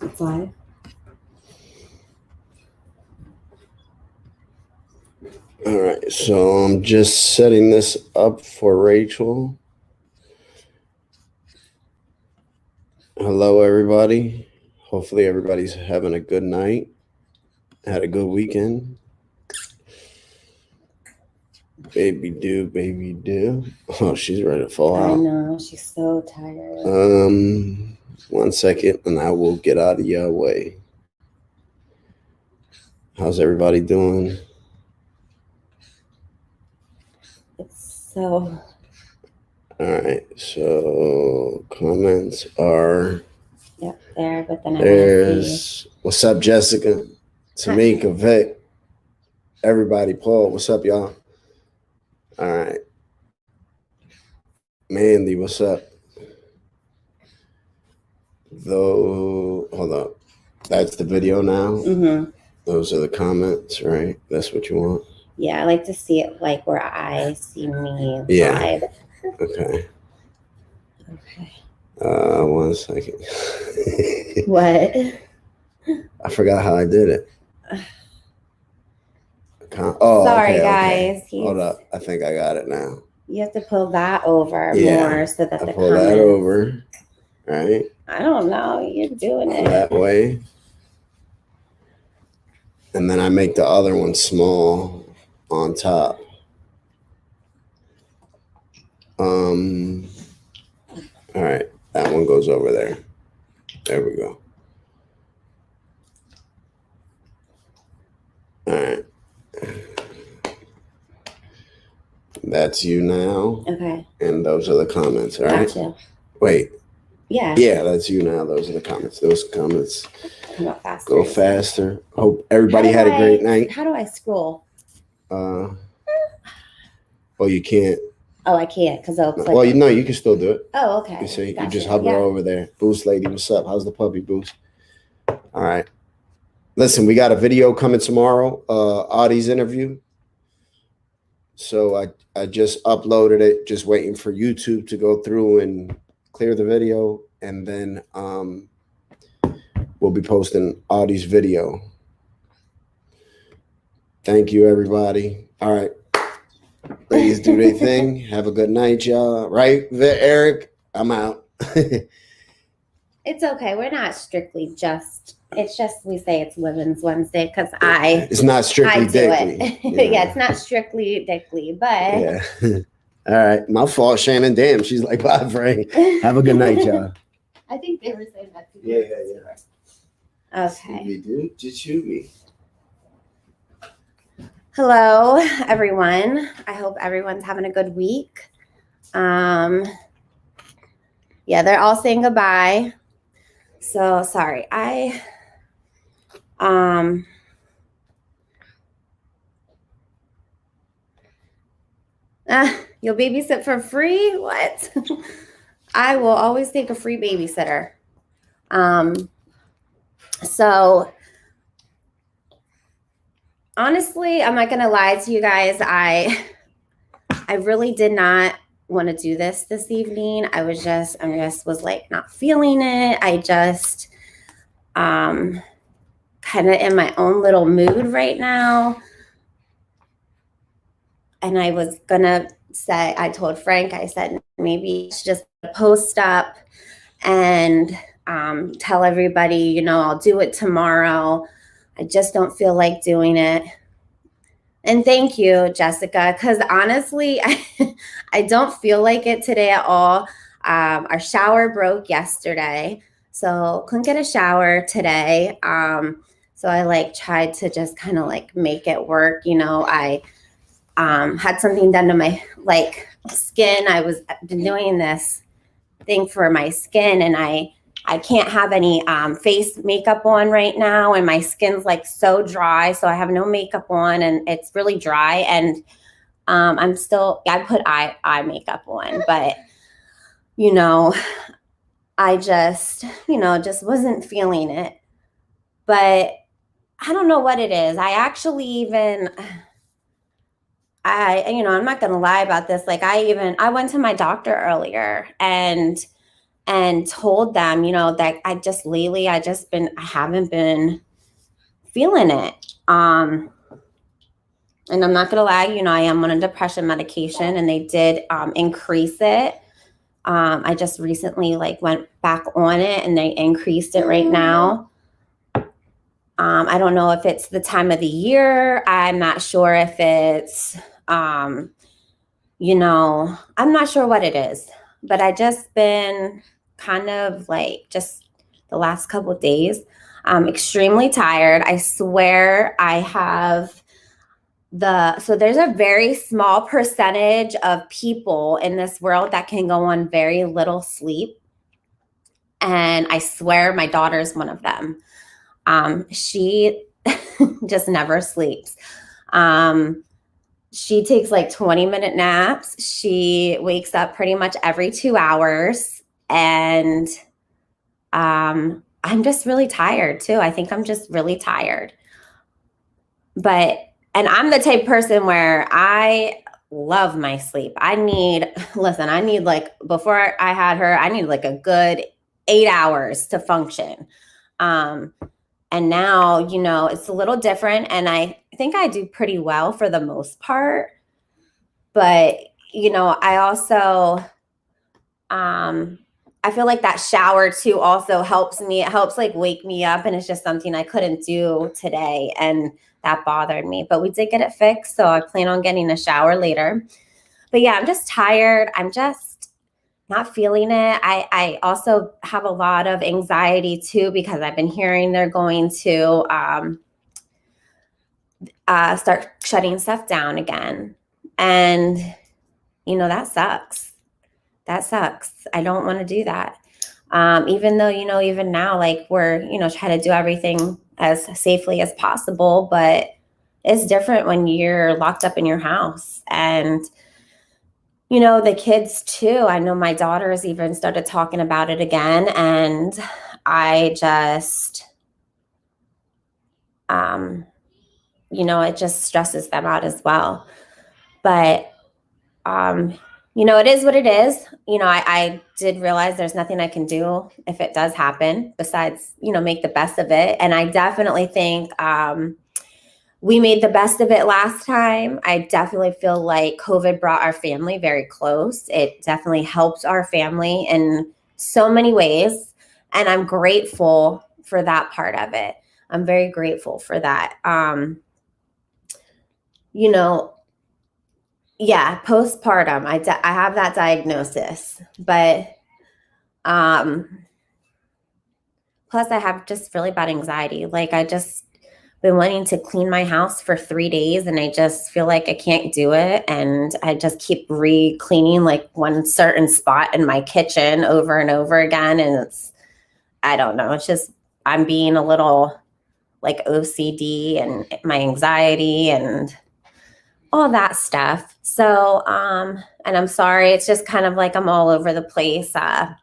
It's live. All right, so I'm just setting this up for Rachel. Hello, everybody. Hopefully, everybody's having a good night. Had a good weekend. Baby do. Oh, she's ready to fall out. I know, she's so tired. 1 second, and I will get out of your way. How's everybody doing? It's so... All right, so comments are... Yep, there, but then there's... What's up, Jessica? Tamika, Vic, everybody, Paul, what's up, y'all? All right. Mandy, what's up? Though, hold up. That's the video now? Mm-hmm. Those are the comments, right? That's what you want? Yeah, I like to see it like where I see me Yeah. live. Okay. Okay. 1 second. What? I forgot how I did it. Sorry, okay, guys. Okay. Hold up. I think I got it now. You have to pull that over more so that I the pull comments... that over, right? I don't know. You're doing it. That way. And then I make the other one small on top. All right. That one goes over there. There we go. All right. That's you now. Okay. And those are the comments, all right? Gotcha. Wait. Yeah. Yeah, that's you now. Those are the comments. Those comments come up faster. Go faster. Hope everybody had a great night. How do I scroll? Oh, you can't. Oh, I can't because I'll click. Well, you can still do it. Oh, okay. You see, Gotcha. You just hover over there. Boost lady, what's up? How's the puppy, Boost? All right. Listen, we got a video coming tomorrow, Audie's interview. So I just uploaded it, just waiting for YouTube to go through and clear the video. And then we'll be posting Audie's video. Thank you, everybody. All right. Ladies do their thing. Have a good night, y'all. Right, Eric? I'm out. It's okay. We're not strictly just... It's just we say it's Women's Wednesday because it's not strictly dickly. Yeah, it's not strictly dickly, but yeah. All right, my fault, Shannon. Damn, she's like, bye, Frank. Have a good night, y'all. I think they were saying that too. Yeah. Okay. We do. Just shoot me. Hello, everyone. I hope everyone's having a good week. Yeah, they're all saying goodbye. So sorry. You'll babysit for free? What? I will always take a free babysitter. So honestly, I'm not gonna lie to you guys. I really did not want to do this evening. I just was like not feeling it. I just kind of in my own little mood right now. And I was gonna say, I told Frank, I said, maybe it's just post up and tell everybody, I'll do it tomorrow. I just don't feel like doing it. And thank you, Jessica, because honestly, I don't feel like it today at all. Our shower broke yesterday, so couldn't get a shower today. So I tried to just kind of make it work. I had something done to my skin. I've been doing this thing for my skin, and I can't have any face makeup on right now, and my skin's so dry, so I have no makeup on, and it's really dry, and I put eye makeup on, but I just just wasn't feeling it. But I don't know what it is. I actually I'm not gonna lie about this. I went to my doctor earlier, and and told them, that I haven't been feeling it. And I'm not gonna lie, I am on a depression medication, and they did increase it. I just recently went back on it, and they increased it right now. I don't know if it's the time of the year. I'm not sure if it's, I'm not sure what it is, but I just been kind of just the last couple of days, I'm extremely tired. I swear I have so there's a very small percentage of people in this world that can go on very little sleep. And I swear my daughter's one of them. She just never sleeps. She takes 20-minute naps. She wakes up pretty much every 2 hours. And I'm just really tired too. I think I'm just really tired. And I'm the type of person where I love my sleep. I need before I had her, I need a good 8 hours to function. And now, it's a little different, and I think I do pretty well for the most part. But, I also, I feel like that shower too also helps me. It helps wake me up, and it's just something I couldn't do today, and that bothered me. But we did get it fixed, so I plan on getting a shower later. But yeah, I'm just tired. I'm just not feeling it. I also have a lot of anxiety too, because I've been hearing they're going to start shutting stuff down again. And, that sucks. That sucks. I don't want to do that. Even though, even now, we're, trying to do everything as safely as possible, but it's different when you're locked up in your house. And, the kids too. I know my daughter has even started talking about it again. And I just, it just stresses them out as well. But, it is what it is. I did realize there's nothing I can do if it does happen besides, make the best of it. And I definitely think we made the best of it last time. I definitely feel like COVID brought our family very close. It definitely helped our family in so many ways. And I'm grateful for that part of it. I'm very grateful for that. Yeah, postpartum. I have that diagnosis, but plus I have just really bad anxiety. I just been wanting to clean my house for 3 days, and I just feel like I can't do it. And I just keep re-cleaning one certain spot in my kitchen over and over again. And I don't know, it's just, I'm being a little OCD and my anxiety and all that stuff. So, and I'm sorry, it's just kind of I'm all over the place. But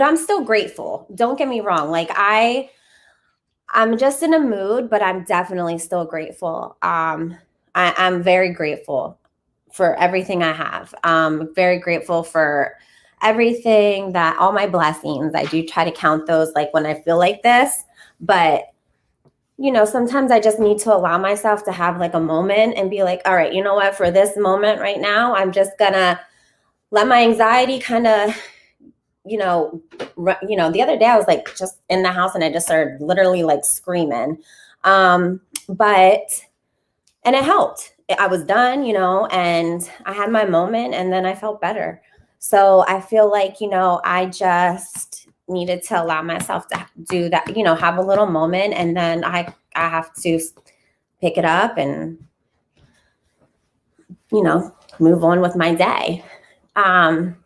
I'm still grateful. Don't get me wrong. I'm just in a mood, but I'm definitely still grateful. I'm very grateful for everything I have. Very grateful for everything, all my blessings. I do try to count those when I feel like this, but sometimes I just need to allow myself to have a moment and be all right, you know what, for this moment right now, I'm just gonna let my anxiety kind of, the other day I was just in the house and I just started literally screaming. And it helped. I was done, and I had my moment, and then I felt better. So I feel I just needed to allow myself to do that, have a little moment, and then I have to pick it up and, move on with my day. And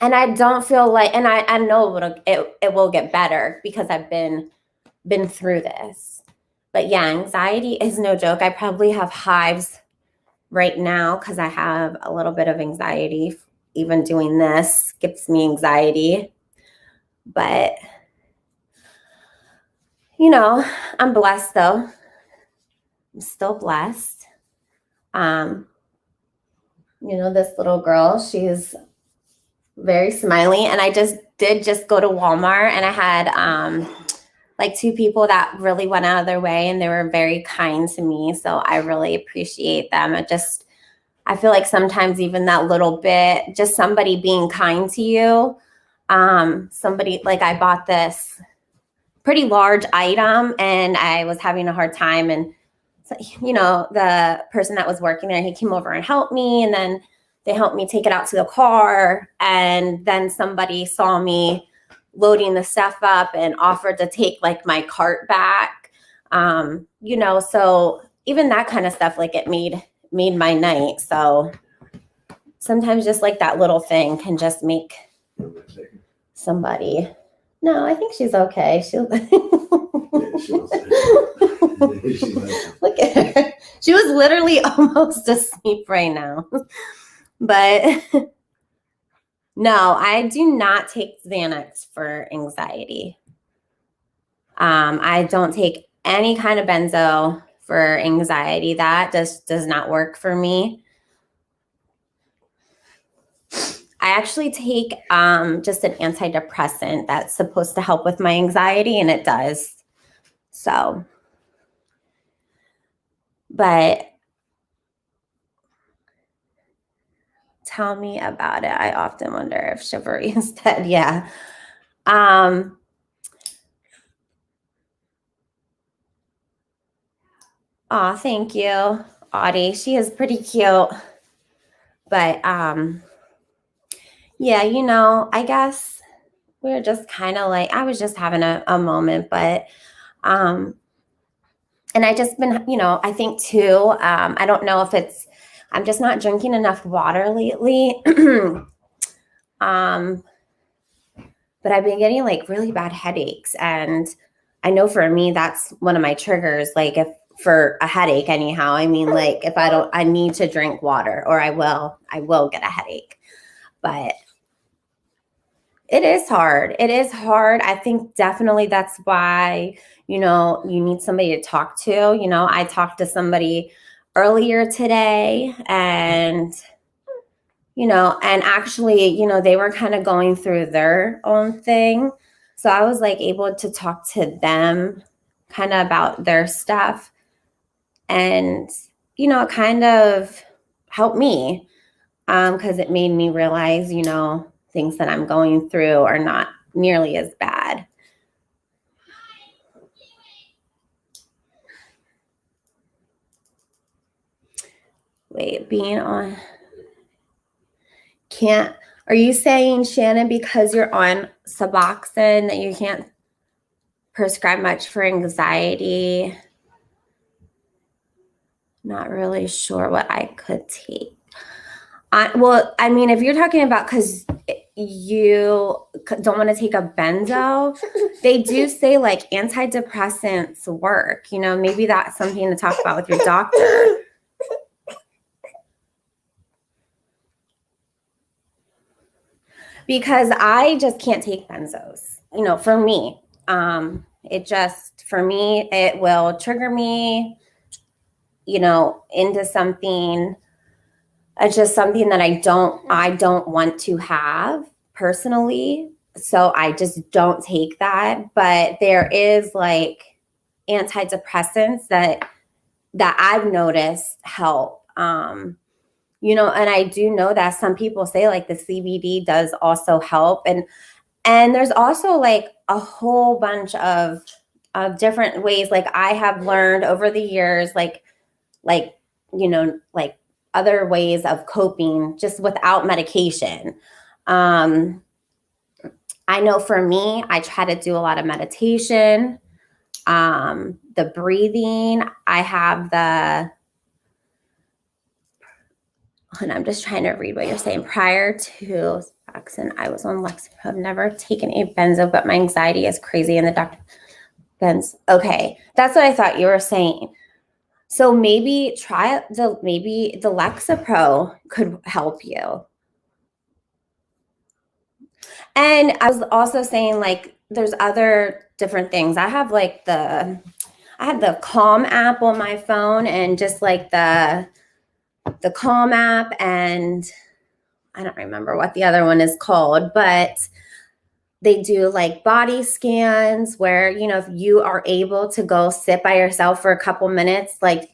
I don't feel and I know it will get better because I've been through this. But yeah, anxiety is no joke. I probably have hives right now because I have a little bit of anxiety. Even doing this gives me anxiety. But, I'm blessed though. I'm still blessed. You know, this little girl, she's very smiley. And I did go to Walmart, and I had like 2 people that really went out of their way, and they were very kind to me. So I really appreciate them. I feel like sometimes even that little bit, just somebody being kind to you. Somebody, like, I bought this pretty large item and I was having a hard time. And, so, you know, the person that was working there, he came over and helped me. And then they helped me take it out to the car. And then somebody saw me loading the stuff up and offered to take like my cart back. You know, so even that kind of stuff, like, it made my night. So sometimes just like that little thing can just make somebody. No, I think she's okay. She'll look at her. She was literally almost asleep right now. But no, I do not take Xanax for anxiety. I don't take any kind of benzo for anxiety. That just does not work for me. I actually take just an antidepressant that's supposed to help with my anxiety, and it does. So, but tell me about it. I often wonder if chivalry is dead. Yeah. Oh, thank you, Audie. She is pretty cute. But yeah, you know, I guess we're just kind of like, I was just having a moment, but and I just been, you know, I think too, I don't know if it's, I'm just not drinking enough water lately. But I've been getting like really bad headaches, and I know for me that's one of my triggers, like, if for a headache anyhow. I mean, like, if I need to drink water, or I will get a headache. But it is hard. It is hard. I think definitely that's why, you know, you need somebody to talk to. You know, I talked to somebody earlier today, and, you know, and actually, you know, they were kind of going through their own thing. So I was like able to talk to them kind of about their stuff. And, you know, it kind of helped me because it made me realize, you know, things that I'm going through are not nearly as bad. Wait, being on can't, are you saying, Shannon, because you're on Suboxone that you can't prescribe much for anxiety? Not really sure what I could take. Well, I mean, if you're talking about because you don't want to take a benzo, they do say like antidepressants work. You know, maybe that's something to talk about with your doctor. Because I just can't take benzos. You know, for me, it will trigger me, you know, into something. It's just something that I don't want to have personally. So I just don't take that. But there is like antidepressants that I've noticed help. You know, and I do know that some people say like the CBD does also help. And there's also like a whole bunch of different ways. Like, I have learned over the years, like, you know, like other ways of coping just without medication. I know for me, I try to do a lot of meditation, the breathing. I have and I'm just trying to read what you're saying. Prior to Suboxone, I was on Lexapro. I've never taken a benzo, but my anxiety is crazy. And the doctor, benzo. Okay, that's what I thought you were saying. So maybe maybe the Lexapro could help you. And I was also saying, like, there's other different things. I have the Calm app on my phone, and just like the the Calm app, and I don't remember what the other one is called, but they do like body scans where, you know, if you are able to go sit by yourself for a couple minutes, like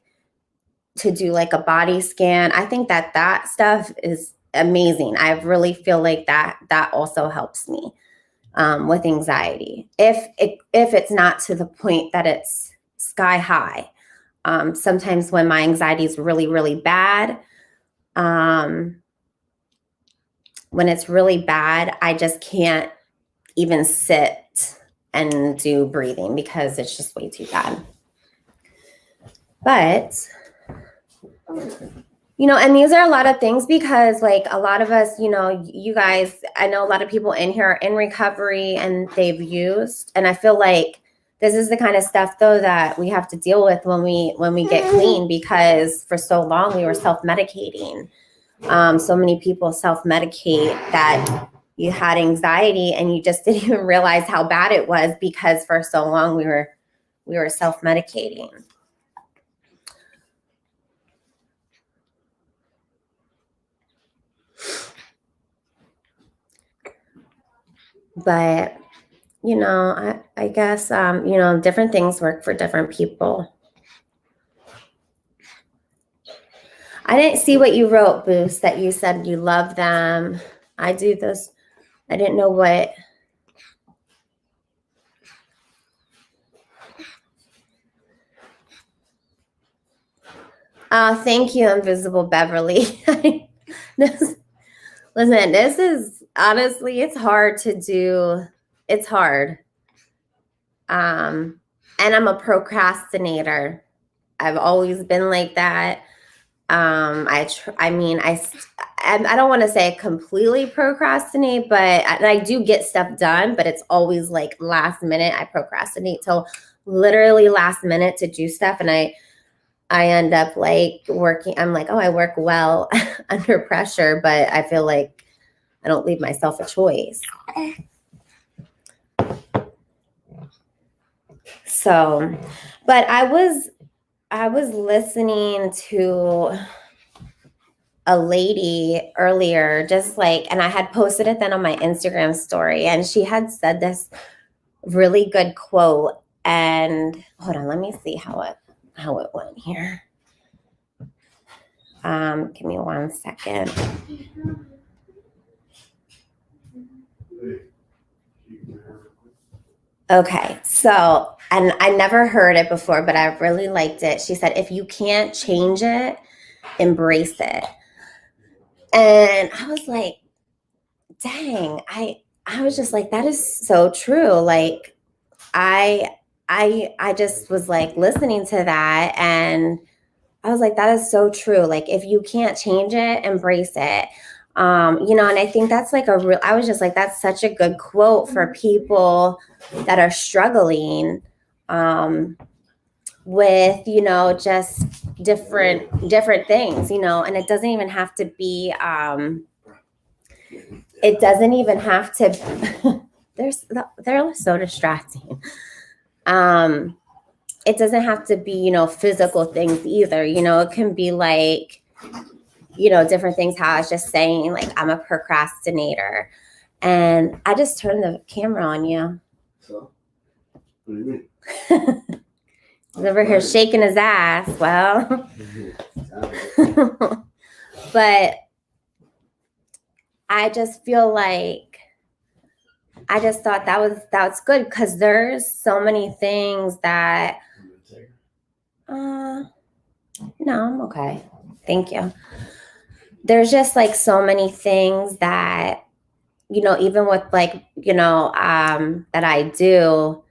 to do like a body scan. I think that that stuff is amazing. I really feel like that also helps me with anxiety. If it's not to the point that it's sky high. Sometimes when my anxiety is really, really bad, when it's really bad, I just can't even sit and do breathing because it's just way too bad. But, you know, and these are a lot of things because like a lot of us, you know, you guys, I know a lot of people in here are in recovery and they've used, and I feel like this is the kind of stuff though that we have to deal with when we get clean, because for so long we were self-medicating. So many people self-medicate that you had anxiety and you just didn't even realize how bad it was because for so long we were self-medicating. But, you know, I guess, you know, different things work for different people. I didn't see what you wrote, Boost, that you said you love them. I do this. I didn't know what. Thank you, Invisible Beverly. Listen, this is honestly, it's hard to do. It's hard. And I'm a procrastinator. I've always been like that. I don't want to say I completely procrastinate, but I do get stuff done, but it's always like last minute. I procrastinate till literally last minute to do stuff. And I end up like working. I'm like, oh, I work well under pressure, but I feel like I don't leave myself a choice. So, but I was listening to a lady earlier, just like, and I had posted it then on my Instagram story, and she had said this really good quote. And hold on, let me see how it went here. Give me 1 second. Okay, so, and I never heard it before, but I really liked it. She said, if you can't change it, embrace it. And I was like, dang, I was just like, that is so true. Like, I just was like listening to that, and I was like, that is so true. Like, if you can't change it, embrace it. You know, and I think that's like I was just like, that's such a good quote for people that are struggling with, you know, just different things, you know, and it doesn't even have to be, they're so distracting. It doesn't have to be, you know, physical things either. You know, it can be like, you know, different things. How I was just saying, like, I'm a procrastinator, and I just turned the camera on you. So, what do you mean? He's over here shaking his ass. Well, but I just feel like I just thought that's good, because there's so many things that. No, I'm okay. Thank you. There's just like so many things that, you know, even with like, you know, that I do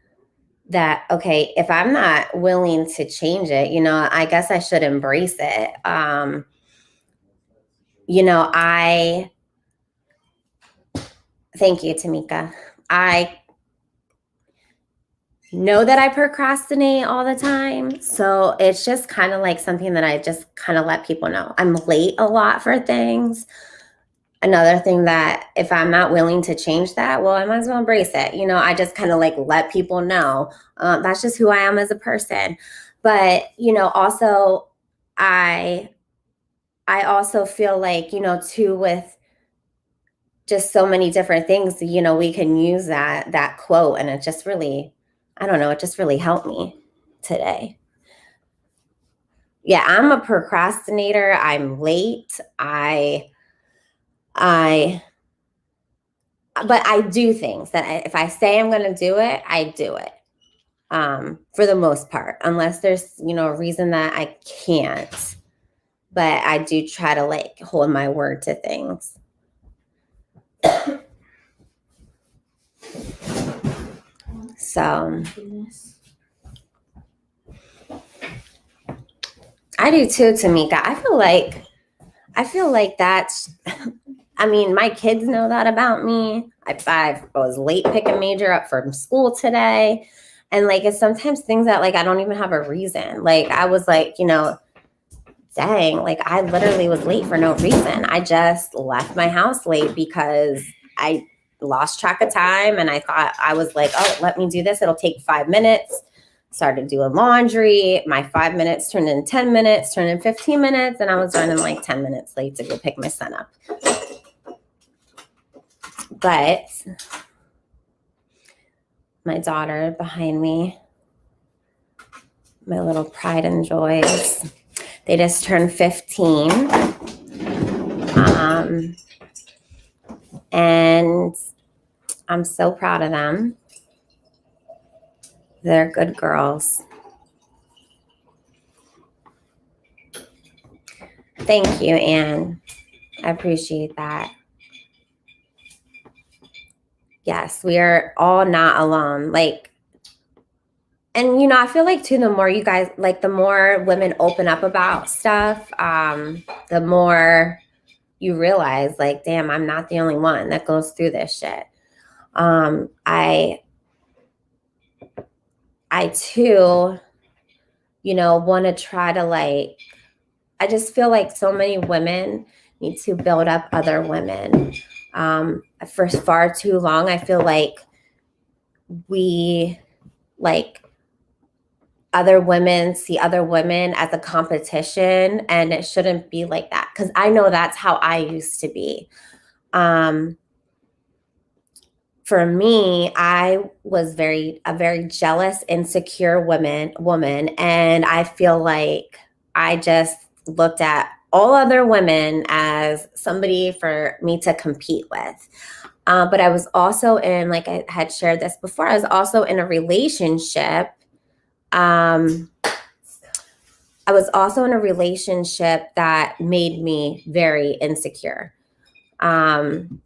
that, okay, if I'm not willing to change it, you know, I guess I should embrace it. You know, thank you, Tamika. I know that I procrastinate all the time. So it's just kind of like something that I just kind of let people know. I'm late a lot for things. Another thing that if I'm not willing to change that, well, I might as well embrace it. You know, I just kind of like let people know. That's just who I am as a person. But, you know, also I I also feel like, you know, too, with just so many different things, you know, we can use that quote, and it just really, I don't know, it just really helped me today. Yeah, I'm a procrastinator. I'm late. I but I do things that if I say I'm going to do it, I do it. For the most part, unless there's, you know, a reason that I can't. But I do try to like hold my word to things. So I do too, Tamika. I feel like that's, I mean, my kids know that about me. I was late picking major up from school today. And like, it's sometimes things that like, I don't even have a reason. Like I was like, you know, dang, like I literally was late for no reason. I just left my house late because I lost track of time. And I thought, I was like, oh, let me do this. It'll take 5 minutes. Started doing laundry. My 5 minutes turned in 10 minutes, turned in 15 minutes. And I was running like 10 minutes late to go pick my son up. But my daughter behind me, my little pride and joys, they just turned 15. And I'm so proud of them. They're good girls. Thank you, Anne. I appreciate that. Yes, we are all not alone. Like, and you know, I feel like too, the more you guys, like the more women open up about stuff, the more you realize like, damn, I'm not the only one that goes through this shit. I too, you know, want to try to like, I just feel like so many women need to build up other women. For far too long, I feel like we like other women see other women as a competition, and it shouldn't be like that. Cause I know that's how I used to be. For me, I was a very jealous, insecure woman. And I feel like I just looked at all other women as somebody for me to compete with. But I was also in, like I had shared this before, I was also in a relationship. I was also in a relationship that made me very insecure. And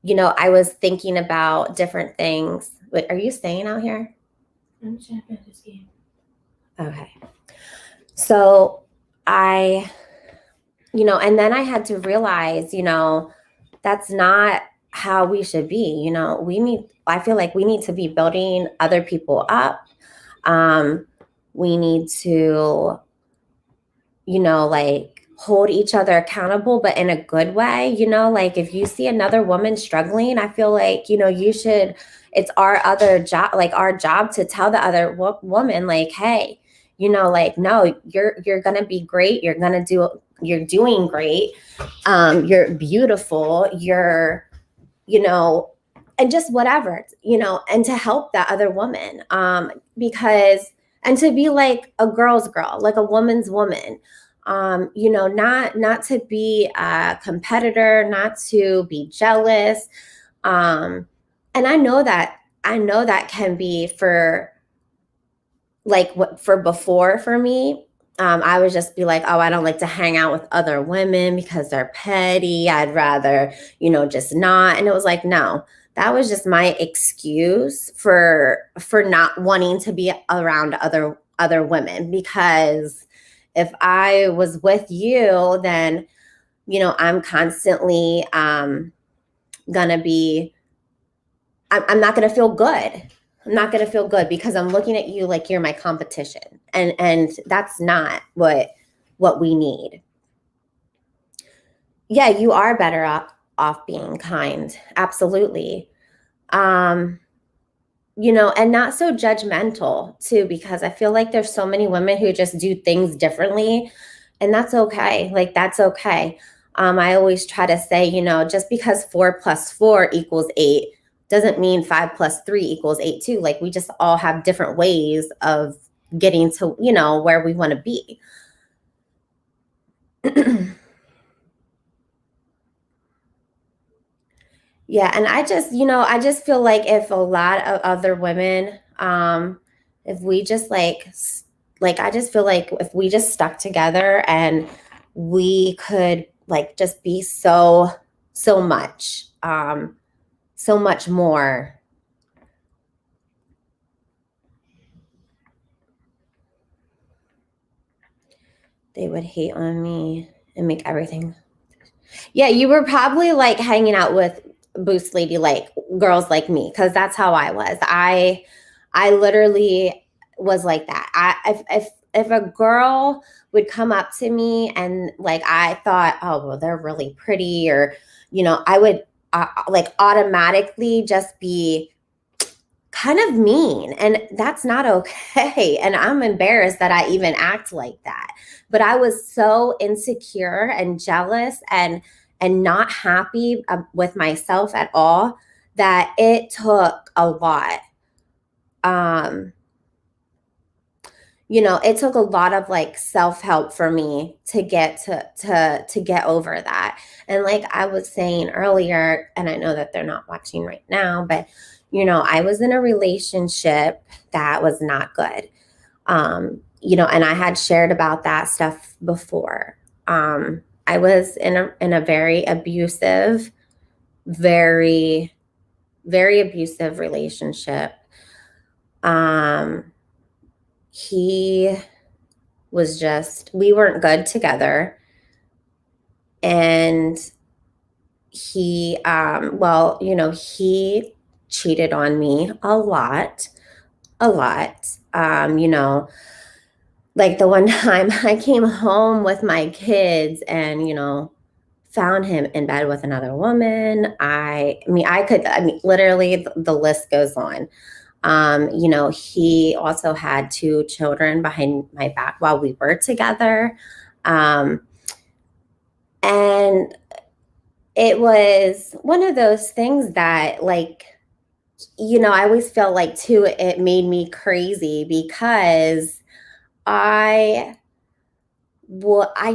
you know, I was thinking about different things. Wait, are you staying out here? I'm champion this game. Okay. So you know, and then I had to realize, you know, that's not how we should be. You know, I feel like we need to be building other people up. We need to, you know, like hold each other accountable, but in a good way. You know, like if you see another woman struggling, I feel like, you know, it's our other job, like our job to tell the other woman, like, hey, you know, like, no, you're going to be great. You're doing great. You're beautiful. You're, you know, and just whatever, you know, and to help that other woman, and to be like a girl's girl, like a woman's woman. You know, not to be a competitor, not to be jealous. And I know that can be for like what for before for me. I would just be like, oh, I don't like to hang out with other women because they're petty. I'd rather, you know, just not. And it was like, no, that was just my excuse for not wanting to be around other women, because if I was with you, then, you know, I'm constantly gonna be, I'm not gonna feel good. I'm not gonna feel good because I'm looking at you like you're my competition, and that's not what we need. Yeah, you are better off being kind, absolutely. you know, and not so judgmental too, because I feel like there's so many women who just do things differently, and that's okay. Like, that's okay. I always try to say, you know, just because 4 + 4 = 8 doesn't mean 5 + 3 = 8 too. Like, we just all have different ways of getting to, you know, where we want to be. Yeah, and I just, you know, I just feel like if a lot of other women, if we just like I just feel like if we just stuck together and we could like just be so much, so much more. They would hate on me and make everything. Yeah, you were probably like hanging out with Boost Lady, like girls like me, because that's how I was. I literally was like that. If a girl would come up to me and like I thought, oh well, they're really pretty, or you know, I would like automatically just be kind of mean, and that's not okay. And I'm embarrassed that I even act like that. But I was so insecure and jealous and not happy with myself at all that it took a lot. You know, it took a lot of like self-help for me to get to get over that. And like I was saying earlier, and I know that they're not watching right now, but you know, I was in a relationship that was not good. You know, and I had shared about that stuff before. I was in a very abusive, very, very abusive relationship. He was just, we weren't good together. And he, well, you know, he cheated on me a lot, a lot. You know, like the one time I came home with my kids and, you know, found him in bed with another woman. I mean, literally the list goes on. You know, he also had 2 children behind my back while we were together. And it was one of those things that, like, you know, I always felt like, too, it made me crazy because I, well, I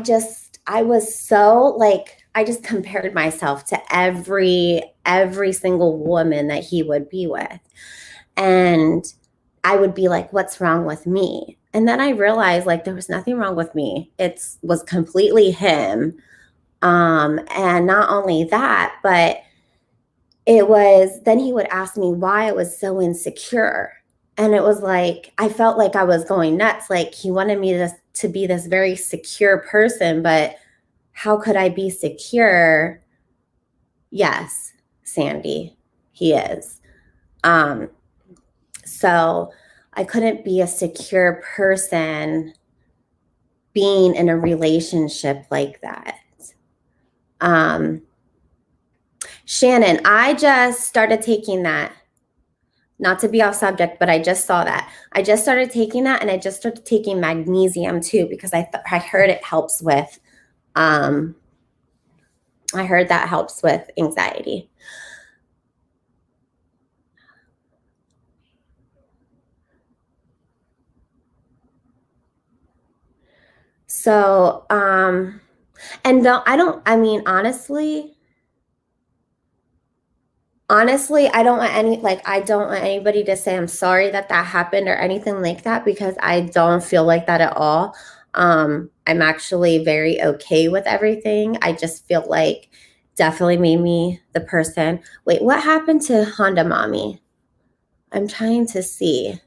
was so, like, I just compared myself to every single woman that he would be with. And I would be like, what's wrong with me? And then I realized like there was nothing wrong with me. It was completely him. And not only that, but it was, then he would ask me why I was so insecure. And it was like, I felt like I was going nuts. Like he wanted me to be this very secure person, but how could I be secure? Yes, Sandy, he is. So I couldn't be a secure person being in a relationship like that. Shannon, I just started taking that, not to be off subject, but I just saw that. I just started taking that, and I just started taking magnesium too, because I heard it helps with, I heard that helps with anxiety. So, and I mean, honestly, I don't want I don't want anybody to say I'm sorry that that happened or anything like that, because I don't feel like that at all. I'm actually very okay with everything. I just feel like definitely made me the person. Wait, what happened to Honda Mommy? I'm trying to see.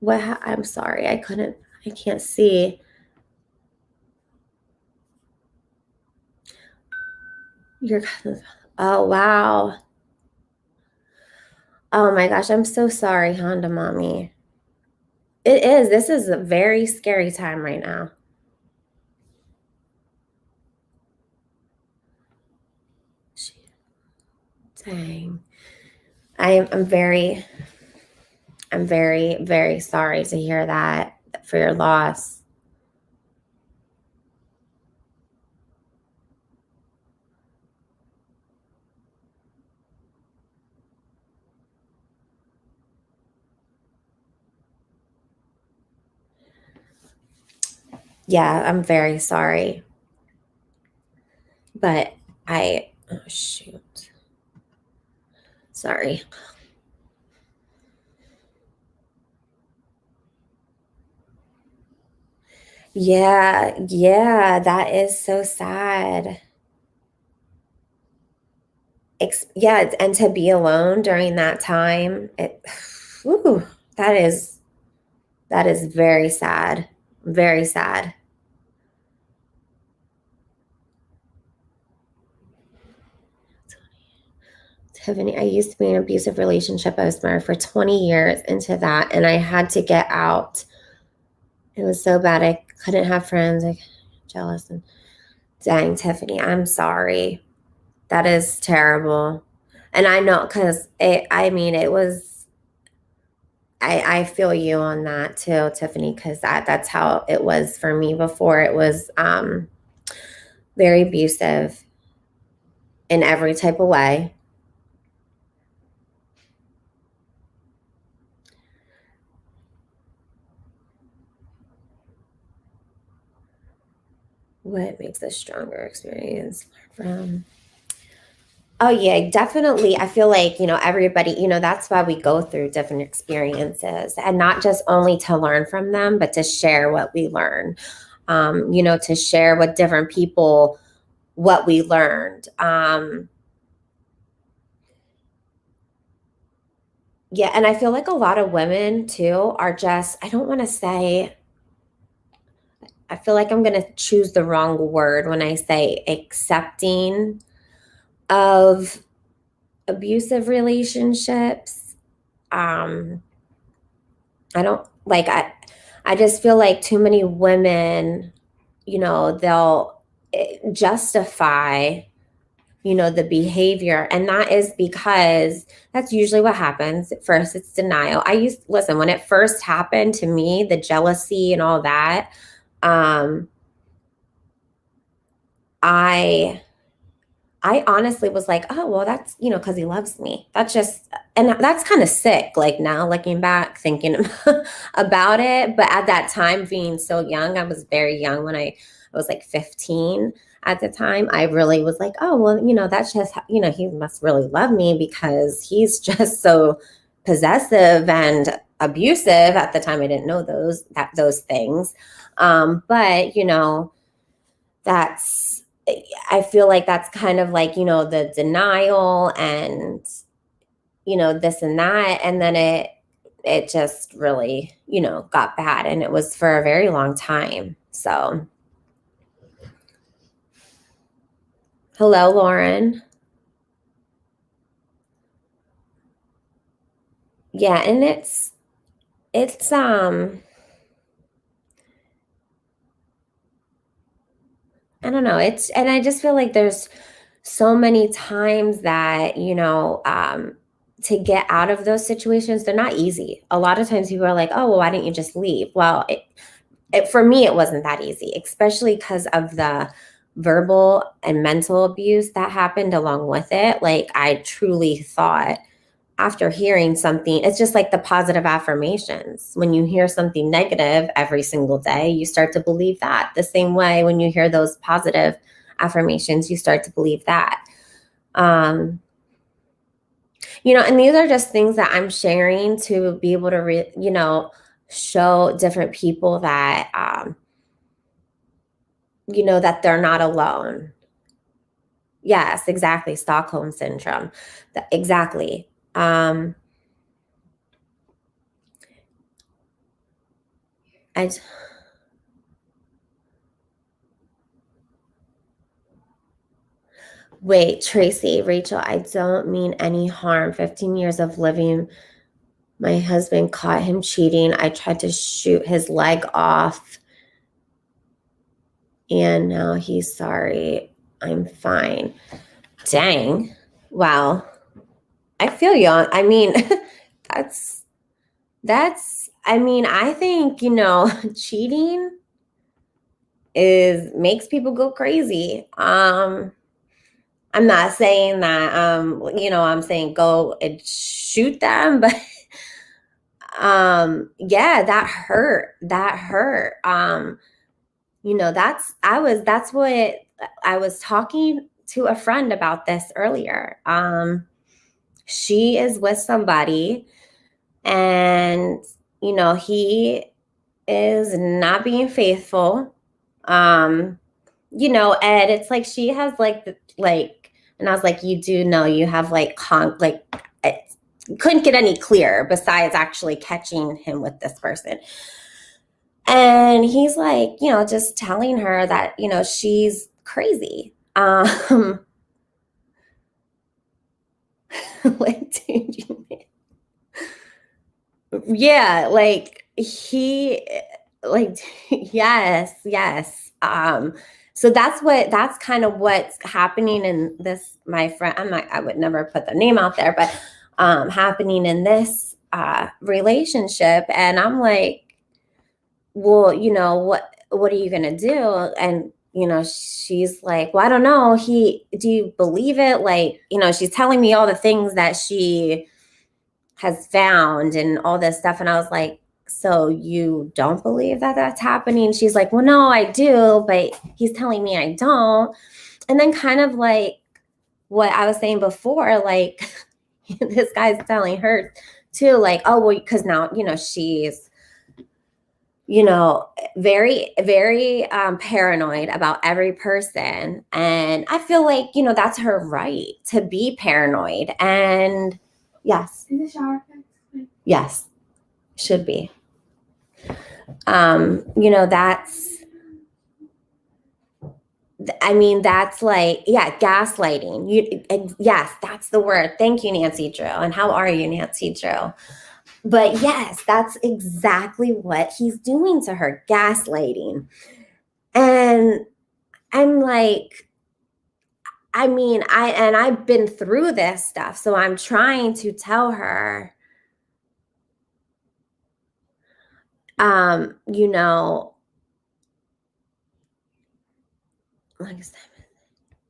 I'm sorry. I can't see. You're kind of, oh, wow. Oh my gosh, I'm so sorry, Honda Mommy. It is. This is a very scary time right now. Dang. I'm very, very sorry to hear that for your loss. Yeah, I'm very sorry. But oh shoot. Sorry. Yeah, that is so sad. Yeah, and to be alone during that time, whew, that is very sad. Very sad. Tiffany, I used to be in an abusive relationship. I was married for 20 years into that, and I had to get out. It was so bad. I couldn't have friends. I jealous. And dang, Tiffany, I'm sorry. That is terrible. And I know because it was, I feel you on that too, Tiffany, because that's how it was for me before. It was very abusive in every type of way. What makes a stronger experience from? Oh yeah, definitely. I feel like, everybody, that's why we go through different experiences, and not just only to learn from them, but to share what we learn. To share with different people what we learned. Yeah, and I feel like a lot of women too are just, I don't want to say, I feel like I'm going to choose the wrong word when I say accepting of abusive relationships. I don't like, I just feel like too many women, they'll justify, the behavior. And that is because that's usually what happens. At first, it's denial. Listen, when it first happened to me, the jealousy and all that, I honestly was like, oh, well, that's, because he loves me. That's just, and that's kind of sick. Like now looking back, thinking about it. But at that time, being so young, I was very young when I was like 15 at the time. I really was like, oh, well, that's just, he must really love me because he's just so possessive and abusive. At the time, I didn't know those things. But, that's, I feel like that's kind of like, the denial and, this and that. And then it just really, got bad, and it was for a very long time. So, hello, Lauren. Yeah. And it's, I don't know. And I just feel like there's so many times that, to get out of those situations, they're not easy. A lot of times people are like, oh, well, why didn't you just leave? Well, for me, it wasn't that easy, especially because of the verbal and mental abuse that happened along with it. Like, I truly thought, after hearing something, it's just like the positive affirmations. When you hear something negative every single day, you start to believe that. The same way when you hear those positive affirmations, you start to believe that. And these are just things that I'm sharing to be able to, show different people that, that they're not alone. Yes, exactly. Stockholm syndrome. Exactly. Wait, Tracy, Rachel, I don't mean any harm. 15 years of living, my husband caught him cheating. I tried to shoot his leg off, and now he's sorry. I'm fine. Dang. Wow. I feel you. I mean, that's, I mean, I think, cheating makes people go crazy. I'm not saying that, I'm saying go and shoot them, but, yeah, that hurt. That's what I was talking to a friend about this earlier. She is with somebody and, he is not being faithful. And it's like she has and I was like, you do know you have it couldn't get any clearer besides actually catching him with this person. And he's like, just telling her that, she's crazy. What did you mean? Yeah, yes. So that's kind of what's happening in this, my friend, I would never put the name out there, but happening in this relationship. And I'm like, well, what are you gonna do? And she's like, well, I don't know. Do you believe it? She's telling me all the things that she has found and all this stuff. And I was like, so you don't believe that that's happening? She's like, well, no, I do, but he's telling me I don't. And then kind of like what I was saying before, this guy's telling her too, oh, well, because now, she's, very, very paranoid about every person. And I feel like, that's her right to be paranoid. And yes. Is the shower fixed? Yes, should be. That's gaslighting. Yes, that's the word. Thank you, Nancy Drew. And how are you, Nancy Drew? But yes, that's exactly what he's doing to her, gaslighting. And I'm like, I've been through this stuff. So I'm trying to tell her,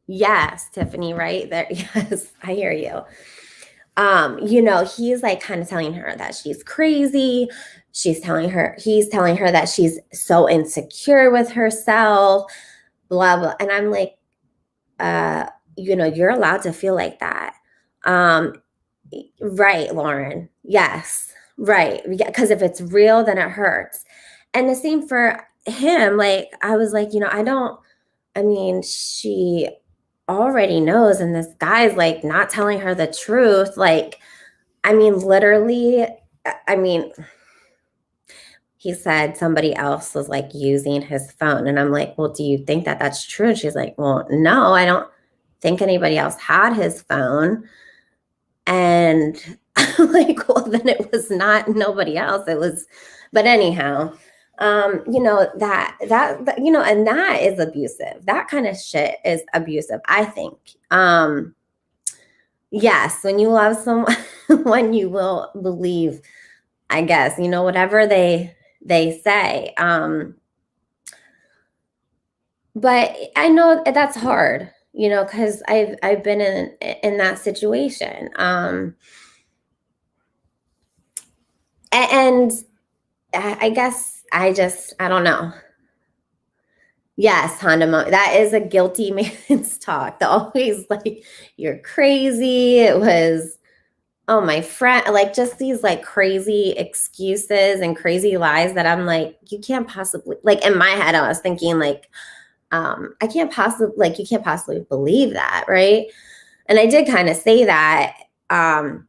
yes, Tiffany, right there. Yes, I hear you. He's like kind of telling her that she's crazy. He's telling her that she's so insecure with herself, blah, blah. And I'm like, you're allowed to feel like that. Right, Lauren. Yes. Right. Because if it's real, then it hurts. And the same for him. I was like, she already knows. And this guy's not telling her the truth. Literally, he said somebody else was using his phone. And I'm like, well, do you think that that's true? And she's like, well, no, I don't think anybody else had his phone. And I'm like, well, then it was not nobody else. It was, but anyhow, that, and that is abusive. That kind of shit is abusive, I think. Yes, when you love someone, when you will believe, I guess, whatever they say. But I know that's hard, because I've been in that situation. And I guess I don't know. Yes, Honda, that is a guilty man's talk. They're always you're crazy. It was, oh, my friend, just these crazy excuses and crazy lies that I'm like, you can't possibly, in my head, I was thinking I can't possibly, you can't possibly believe that. Right. And I did kind of say that. And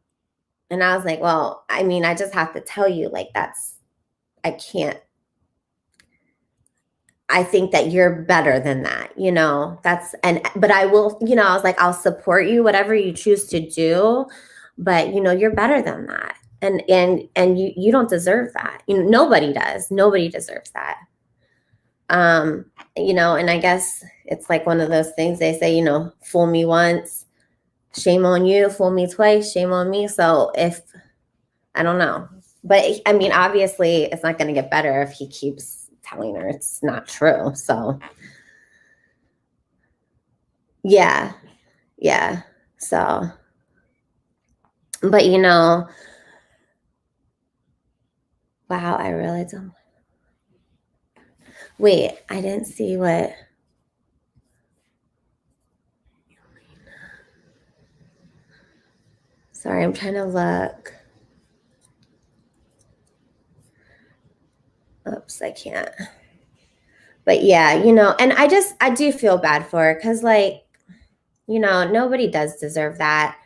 I was like, well, I just have to tell you, I can't. I think that you're better than that, but I will, I was like, I'll support you, whatever you choose to do, but you're better than that. And you don't deserve that. Nobody does. Nobody deserves that. And I guess it's one of those things they say, fool me once, shame on you, fool me twice, shame on me. So if, I don't know. But I mean, obviously it's not going to get better if he keeps telling her it's not true. So yeah. So, but wow, I really don't. Wait, I didn't see what. Sorry, I'm trying to look. Oops, I can't. But yeah, and I do feel bad for her because, like, nobody does deserve that.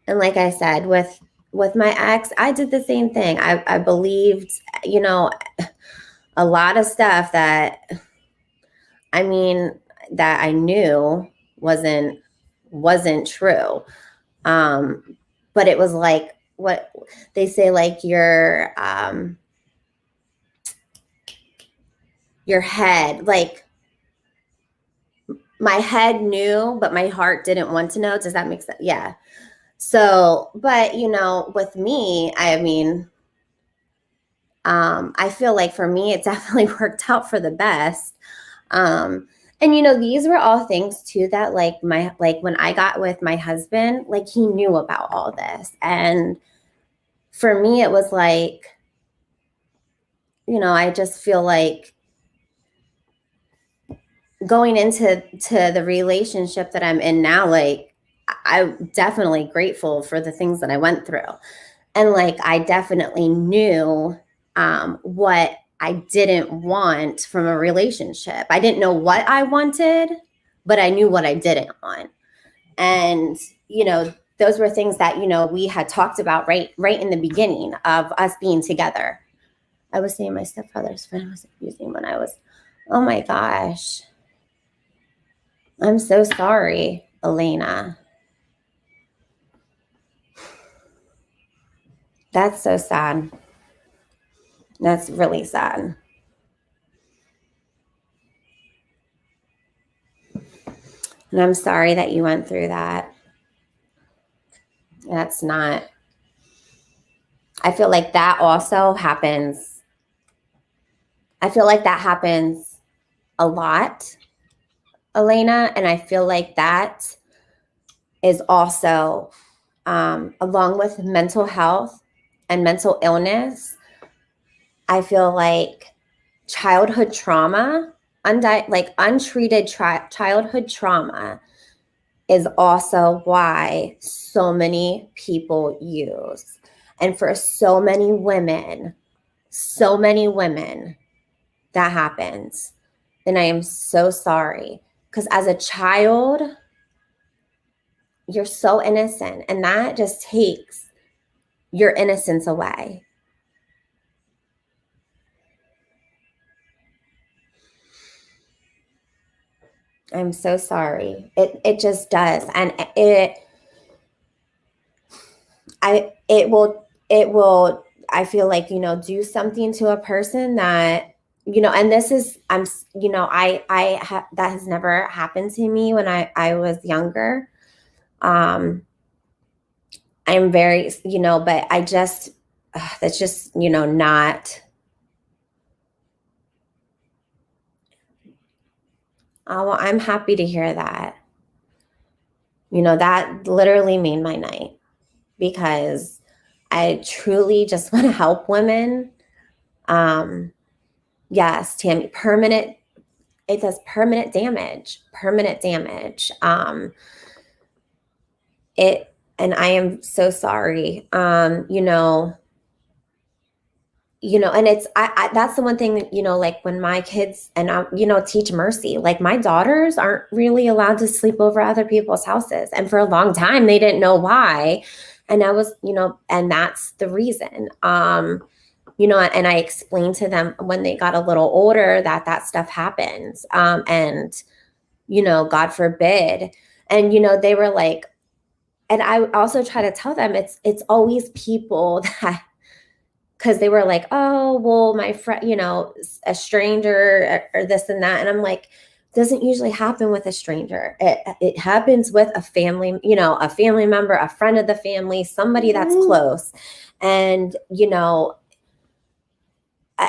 And like I said, with my ex, I did the same thing. I believed, a lot of stuff that, I mean, that I knew wasn't true. But it was like what they say, like your head, like my head knew, but my heart didn't want to know. Does that make sense? Yeah. So, but with me, I mean, I feel like for me, it definitely worked out for the best. And these were all things too that like when I got with my husband, like he knew about all this. And for me, it was like, I just feel like going into the relationship that I'm in now, like I'm definitely grateful for the things that I went through. And like, I definitely knew what I didn't want from a relationship. I didn't know what I wanted, but I knew what I didn't want. And, those were things that, we had talked about right in the beginning of us being together. I was saying my stepfather's friend was abusing when I was, oh my gosh. I'm so sorry, Elena. That's so sad. That's really sad. And I'm sorry that you went through that. That's not, I feel like that also happens. I feel like that happens a lot, Elena. And I feel like that is also, along with mental health and mental illness, I feel like childhood trauma, untreated childhood trauma is also why so many people use. And for so many women, that happens. And I am so sorry. Because as a child, you're so innocent. And that just takes your innocence away. I'm so sorry. It just does. And it will, I feel like, do something to a person that, and this is, that has never happened to me when I was younger. I'm very, but I just, that's just, not. Oh, well, I'm happy to hear that. That literally made my night because I truly just want to help women. Yes, Tammy, it does permanent damage. And I am so sorry. And it's, that's the one thing, like when my kids and I, teach mercy, like my daughters aren't really allowed to sleep over other people's houses. And for a long time, they didn't know why. And I was, and that's the reason, and I explained to them when they got a little older that stuff happens. And, God forbid. And, they were like, and I also try to tell them it's always people that, because they were like, oh, well, my friend, a stranger or this and that. And I'm like, doesn't usually happen with a stranger. It happens with a family, you know, a family member, a friend of the family, somebody that's close. And, you know,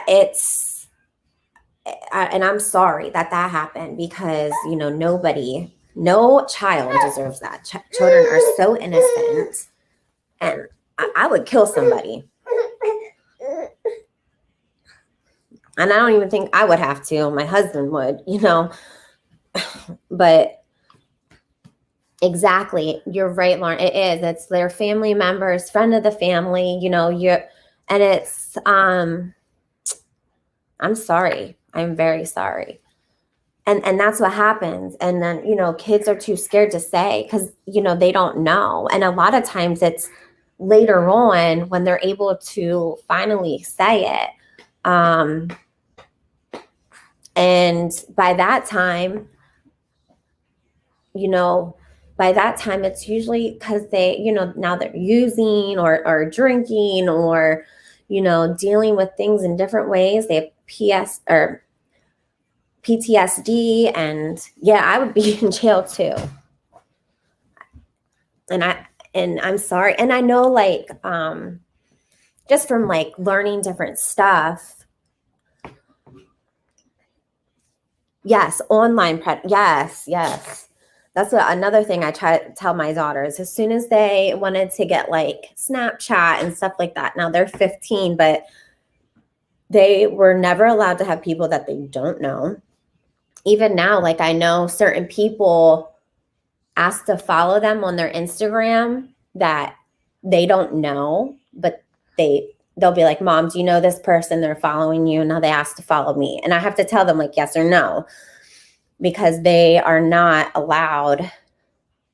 it's, and I'm sorry that that happened, because, you know, no child deserves that. Children are so innocent, and I would kill somebody. And I don't even think I would have to. My husband would, you know. But exactly, you're right, Lauren. It is. It's their family members, friend of the family, you know, and it's I'm sorry. I'm very sorry. And that's what happens. And then, you know, kids are too scared to say, because, you know, they don't know. And a lot of times it's later on when they're able to finally say it. And by that time, you know, it's usually because they, you know, now they're using or drinking, or, you know, dealing with things in different ways. They have PTSD, and yeah, I would be in jail too. And I'm sorry. And I know, like, just from like learning different stuff. Yes, online yes. That's another thing I try to tell my daughters. As soon as they wanted to get like Snapchat and stuff like that, now they're 15, but they were never allowed to have people that they don't know. Even now, like, I know certain people ask to follow them on their Instagram that they don't know, but they'll be like, Mom, do you know this person? They're following you. Now they ask to follow me. And I have to tell them, like, yes or no, because they are not allowed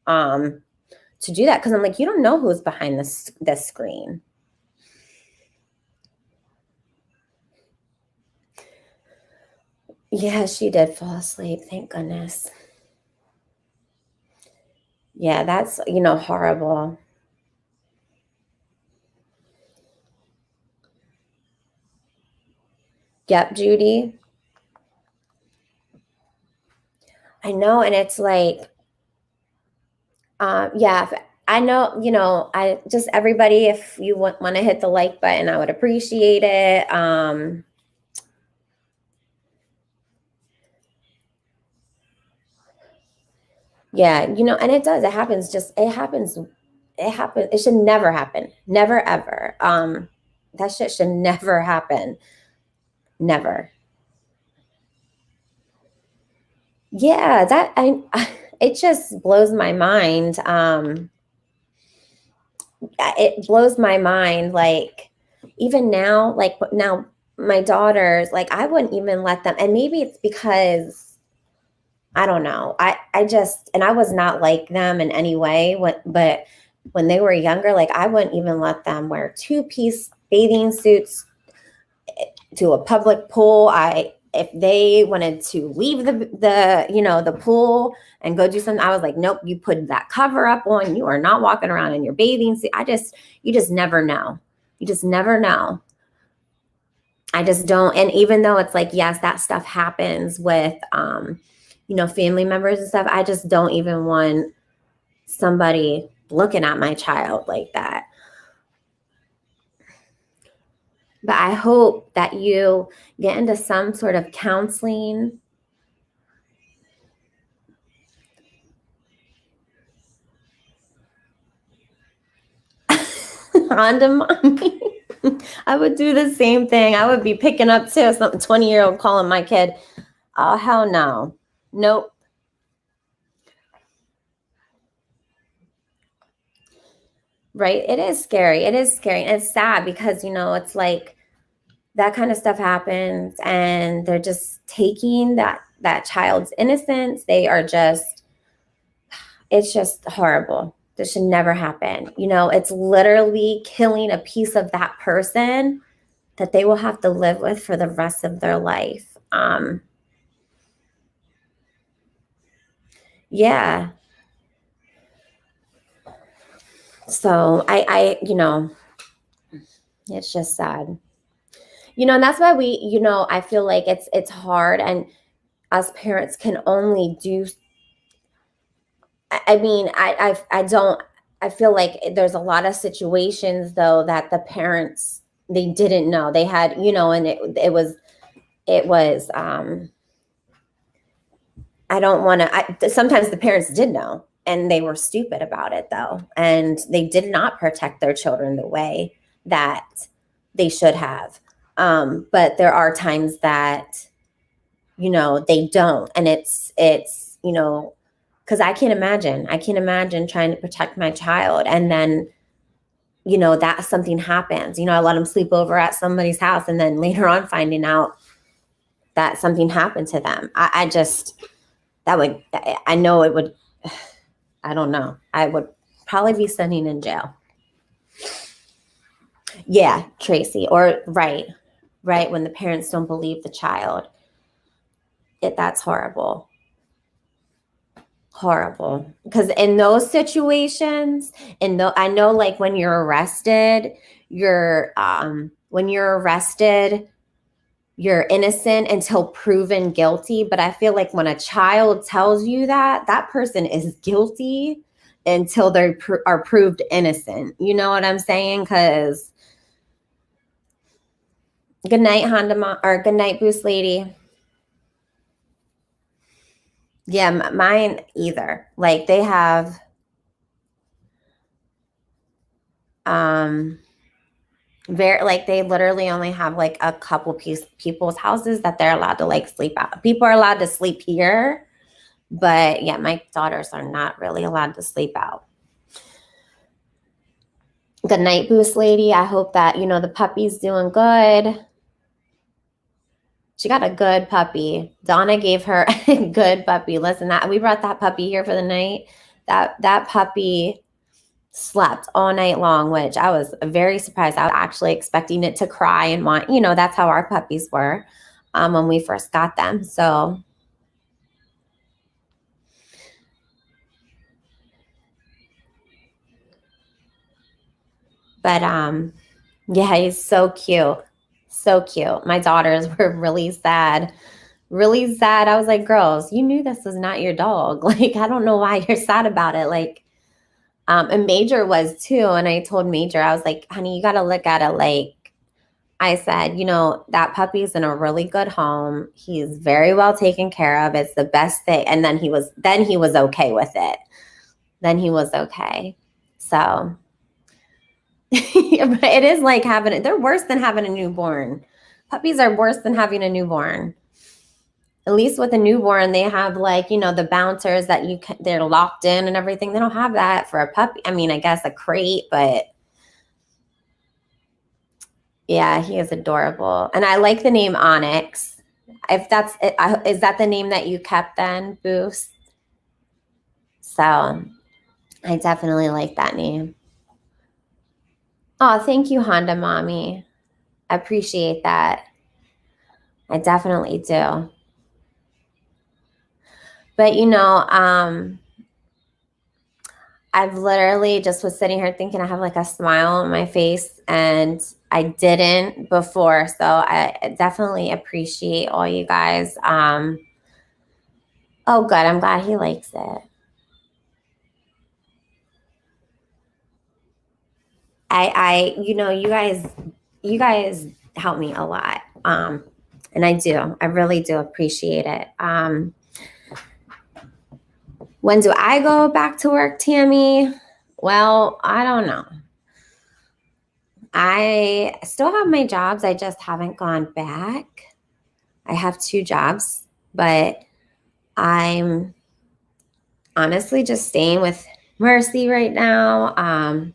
to do that. Because I'm like, you don't know who's behind this screen. Yeah, she did fall asleep. Thank goodness. Yeah, that's, you know, horrible. Yep, Judy. I know. And it's like, yeah, I know, you know, I just, everybody, if you want to hit the like button, I would appreciate it. Yeah, you know, and it does, it happens, it should never happen. Never, ever. That shit should never happen. Never. Yeah, it just blows my mind. It blows my mind. Like, even now, like, now my daughters, like, I wouldn't even let them, and maybe it's because I don't know. I just, and I was not like them in any way, but when they were younger, like, I wouldn't even let them wear 2-piece bathing suits to a public pool. If they wanted to leave the you know, the pool and go do something, I was like, nope, you put that cover up on. You are not walking around in your bathing suit. You just never know. You just never know. I just don't. And even though it's like, yes, that stuff happens with, you know, family members and stuff, I just don't even want somebody looking at my child like that. But I hope that you get into some sort of counseling. Honda mommy. I would do the same thing. I would be picking up too, some 20-year-old calling my kid. Oh, hell no. Nope. Right. It is scary. It is scary. And it's sad because, you know, it's like that kind of stuff happens and they're just taking that child's innocence. It's just horrible. This should never happen. You know, it's literally killing a piece of that person that they will have to live with for the rest of their life. Yeah. So I, you know, it's just sad. You know, and that's why we, you know, I feel like it's hard. And us parents can only do. I mean, I don't, I feel like there's a lot of situations though that the parents, they didn't know. They had, you know, and it was I don't want to, sometimes the parents did know and they were stupid about it though. And they did not protect their children the way that they should have. But there are times that, you know, they don't. And it's, you know, because I can't imagine trying to protect my child. And then, you know, that something happens, you know, I let them sleep over at somebody's house. And then later on finding out that something happened to them. I just, that would, I know it would, I don't know. I would probably be sending in jail. Yeah, Tracy, or right. When the parents don't believe the child, that's horrible. Horrible. Because in those situations, I know like when you're arrested, you're innocent until proven guilty. But I feel like when a child tells you that, that person is guilty until they are proved innocent. You know what I'm saying? Because good night, Honda, or good night, Boost Lady. Yeah, mine either. Like they have, very, like they literally only have like a couple people's houses that they're allowed to like sleep out. People are allowed to sleep here, but yeah, my daughters are not really allowed to sleep out. Good night, Boost Lady. I hope that, you know, the puppy's doing good. She got a good puppy. Donna gave her a good puppy. Listen, that we brought that puppy here for the night. That puppy slept all night long, which I was very surprised. I was actually expecting it to cry and want, you know, that's how our puppies were when we first got them. So but yeah, he's so cute. So cute. My daughters were really sad. Really sad. I was like, girls, you knew this was not your dog. Like, I don't know why you're sad about it. Like, and Major was too. And I told Major, I was like, honey, you got to look at it. Like I said, you know, that puppy's in a really good home. He's very well taken care of. It's the best thing. And then he was okay with it. Then he was okay. So it is like they're worse than having a newborn. Puppies are worse than having a newborn. At least with a newborn, they have like, you know, the bouncers that they're locked in and everything. They don't have that for a puppy. I mean, I guess a crate, but yeah, he is adorable. And I like the name Onyx. If that's it, is that the name that you kept then, Boost? So I definitely like that name. Oh, thank you, Honda Mommy. I appreciate that. I definitely do. But, you know, I've literally just was sitting here thinking I have like a smile on my face and I didn't before. So I definitely appreciate all you guys. Oh, good. I'm glad he likes it. You know, you guys help me a lot. And I really do appreciate it. When do I go back to work, Tammy? Well, I don't know. I still have my jobs. I just haven't gone back. I have 2 jobs, but I'm honestly just staying with Mercy right now.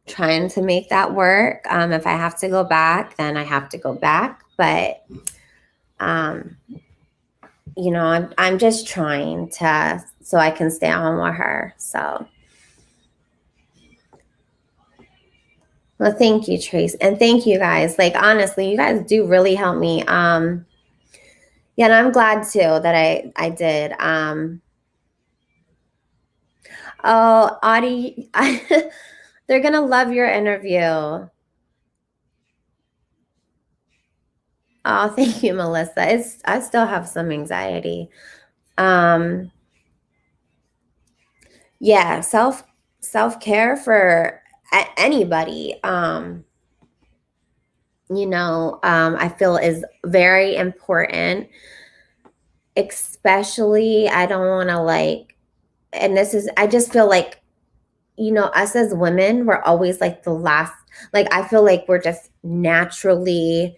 Trying to make that work. If I have to go back, then I have to go back. But you know, I'm just trying to so I can stay on with her. So well, thank you, Trace. And thank you guys. Like honestly, you guys do really help me. Yeah, and I'm glad too that I did. Oh, Audie, they're gonna love your interview. Oh, thank you, Melissa. I still have some anxiety. Yeah, self-care for anybody, I feel is very important, especially I don't want to like, and this is, I just feel like, us as women, we're always like the last, like, I feel like we're just naturally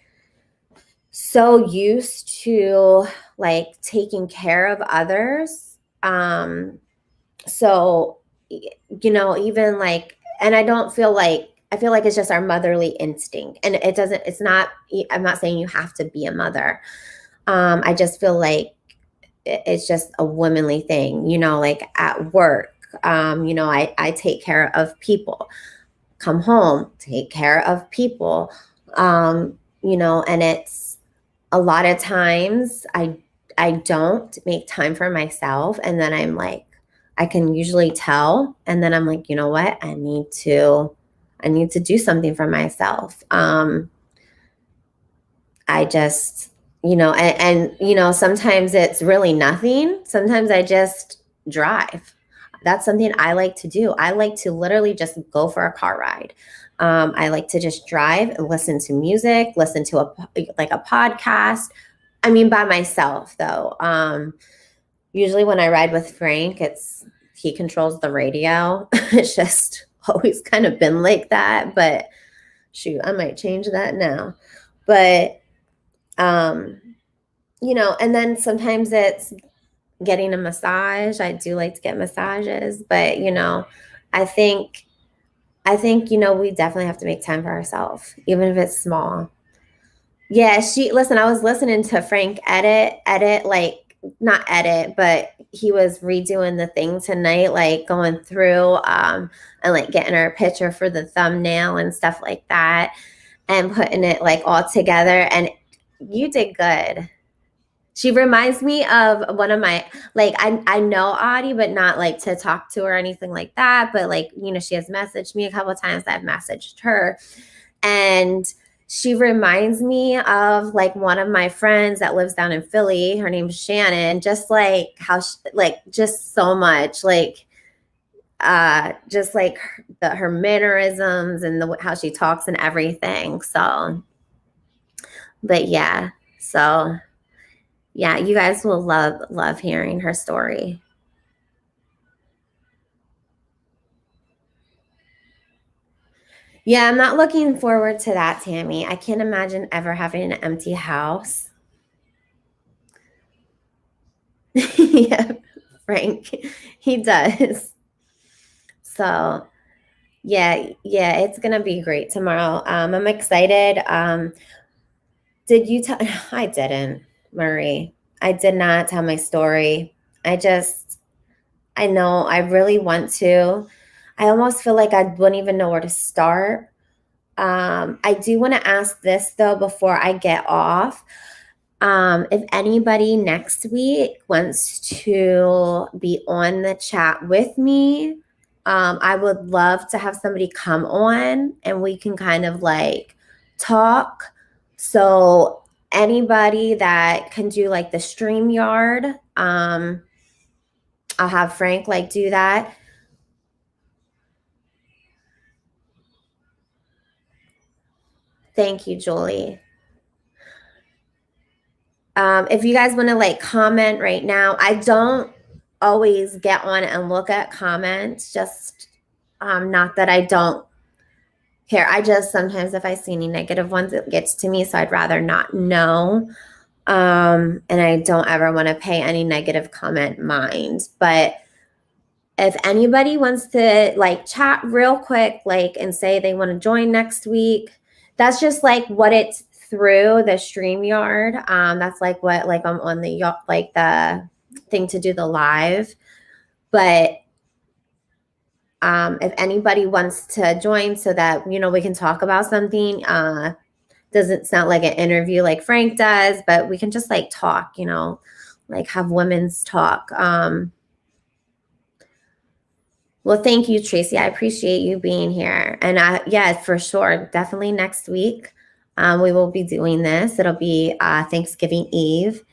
so used to like taking care of others. So, even like, and I don't feel like, I feel like it's just our motherly instinct. And it's not, I'm not saying you have to be a mother. I just feel like it's just a womanly thing, like at work. I take care of people, come home, take care of people. And it's a lot of times I don't make time for myself, and then I'm like, I can usually tell, and then I'm like, you know what? I need to do something for myself. I just, sometimes it's really nothing. Sometimes I just drive. That's something I like to do. I like to literally just go for a car ride. I like to just drive and listen to music, listen to a podcast. I mean, by myself though. Usually when I ride with Frank, he controls the radio. It's just always kind of been like that, but shoot, I might change that now. But and then sometimes it's getting a massage. I do like to get massages, but I think we definitely have to make time for ourselves, even if it's small. Yeah, listen, I was listening to Frank edit, like not edit, but he was redoing the thing tonight, like going through and like getting her picture for the thumbnail and stuff like that and putting it like all together. And you did good. She reminds me of one of my, like, I know Audie, but not like to talk to her or anything like that. But like, she has messaged me a couple of times. I've messaged her. And she reminds me of like one of my friends that lives down in Philly. Her name's Shannon. Just like how, just so much, like, just like her mannerisms and how she talks and everything. So, but yeah, so. Yeah, you guys will love hearing her story. Yeah, I'm not looking forward to that, Tammy. I can't imagine ever having an empty house. Yeah, Frank, he does. So, yeah, it's gonna be great tomorrow. I'm excited. Did you tell? I didn't, Marie. I did not tell my story. I know I really want to. I almost feel like I wouldn't even know where to start. I do want to ask this though before I get off. If anybody next week wants to be on the chat with me, I would love to have somebody come on and we can kind of like talk. So anybody that can do like the StreamYard, I'll have Frank like do that. Thank you, Julie. If you guys want to like comment right now, I don't always get on and look at comments, just not that I don't care. I just sometimes if I see any negative ones, it gets to me. So I'd rather not know. And I don't ever want to pay any negative comment mind. But if anybody wants to like chat real quick, like and say they want to join next week, that's just like what it's through the StreamYard. That's like what like I'm on the like the thing to do the live. But if anybody wants to join so that we can talk about something, doesn't sound like an interview like Frank does, but we can just like talk, like have women's talk. Well, thank you, Tracy. I appreciate you being here. And yeah, for sure. Definitely next week. We will be doing this. It'll be Thanksgiving Eve.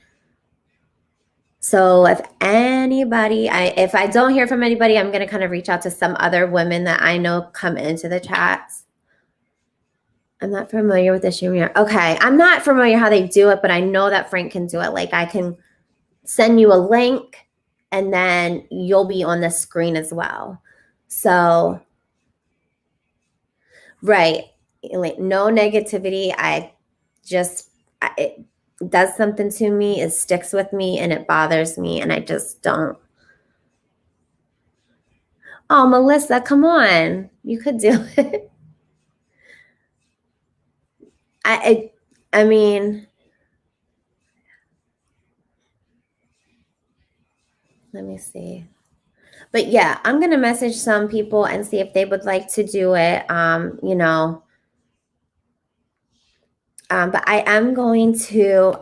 So if anybody, if I don't hear from anybody, I'm going to kind of reach out to some other women that I know come into the chats. I'm not familiar with the Shamir. Okay, I'm not familiar how they do it, but I know that Frank can do it. Like I can send you a link and then you'll be on the screen as well. So, right, like no negativity. It does something to me. It sticks with me and it bothers me, and I just don't. Oh, Melissa, come on, you could do it. I mean, let me see. But yeah, I'm going to message some people and see if they would like to do it. You know, but I am going to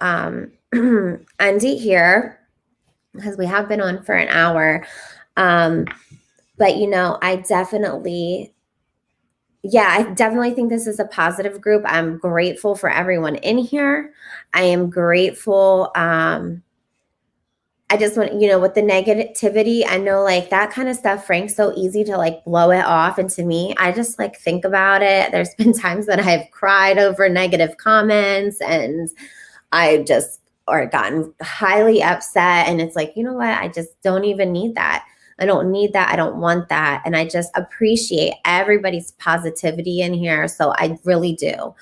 end it here because we have been on for an hour. But you know, I definitely think this is a positive group. I'm grateful for everyone in here. I am grateful. I just want, you know, with the negativity, I know like that kind of stuff, Frank's so easy to like blow it off. And to me, I just like think about it. There's been times that I've cried over negative comments and or gotten highly upset. And it's like, you know what? I just don't even need that. I don't need that. I don't want that. And I just appreciate everybody's positivity in here. So I really do.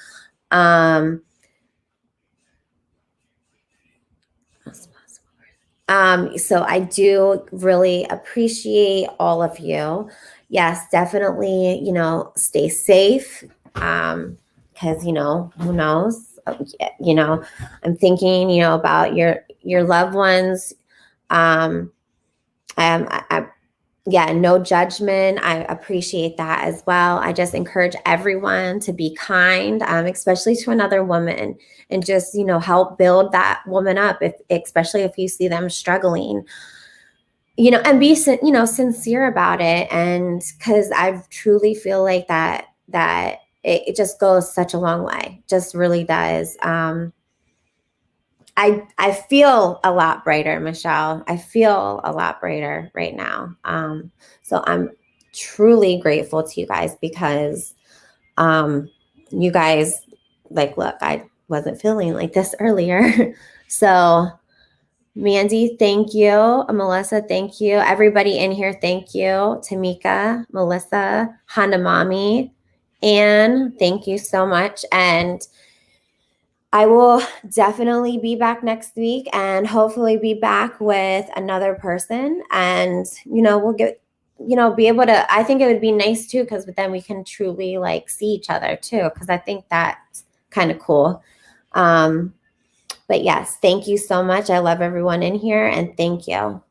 So I do really appreciate all of you. Yes, definitely, you know, stay safe. Because, you know, who knows? You know, I'm thinking, you know, about your loved ones. Yeah, no judgment. I appreciate that as well. I just encourage everyone to be kind, especially to another woman, and just, you know, help build that woman up, especially if you see them struggling, you know, and be, you know, sincere about it. And because I truly feel like that it just goes such a long way, just really does. I feel a lot brighter, Michelle. I feel a lot brighter right now. So I'm truly grateful to you guys because you guys, like, look, I wasn't feeling like this earlier. So Mandy, thank you. Melissa, thank you. Everybody in here, thank you. Tamika, Melissa, Hanamami, Anne, thank you so much. And I will definitely be back next week and hopefully be back with another person. And, you know, we'll get, you know, be able to, I think it would be nice too, because then we can truly like see each other too, because I think that's kind of cool. But yes, thank you so much. I love everyone in here and thank you.